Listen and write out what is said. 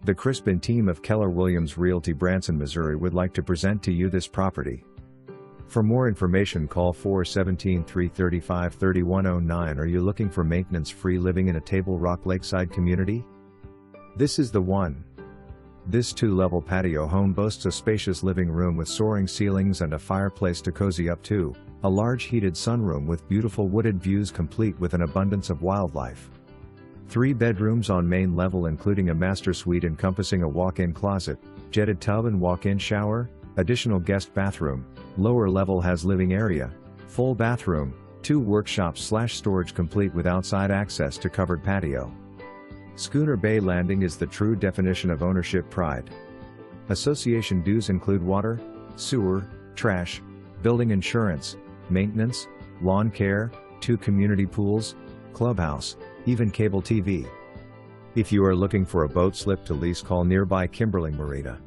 The Crispin team of Keller Williams Realty Branson, Missouri would like to present to you this property. For more information, call 417-335-3109. Are you looking for maintenance-free living in a Table Rock Lakeside community? This is the one. This 2-level patio home boasts a spacious living room with soaring ceilings and a fireplace to cozy up to, a large heated sunroom with beautiful wooded views complete with an abundance of wildlife. 3 bedrooms on main level including a master suite encompassing a walk-in closet, jetted tub and walk-in shower, additional guest bathroom. Lower level has living area, full bathroom, 2 workshops/storage complete with outside access to covered patio. Schooner Bay Landing is the true definition of ownership pride. Association dues include water, sewer, trash, building insurance, maintenance, lawn care, 2 community pools, clubhouse, even cable TV. If you are looking for a boat slip to lease, call nearby Kimberling Marina.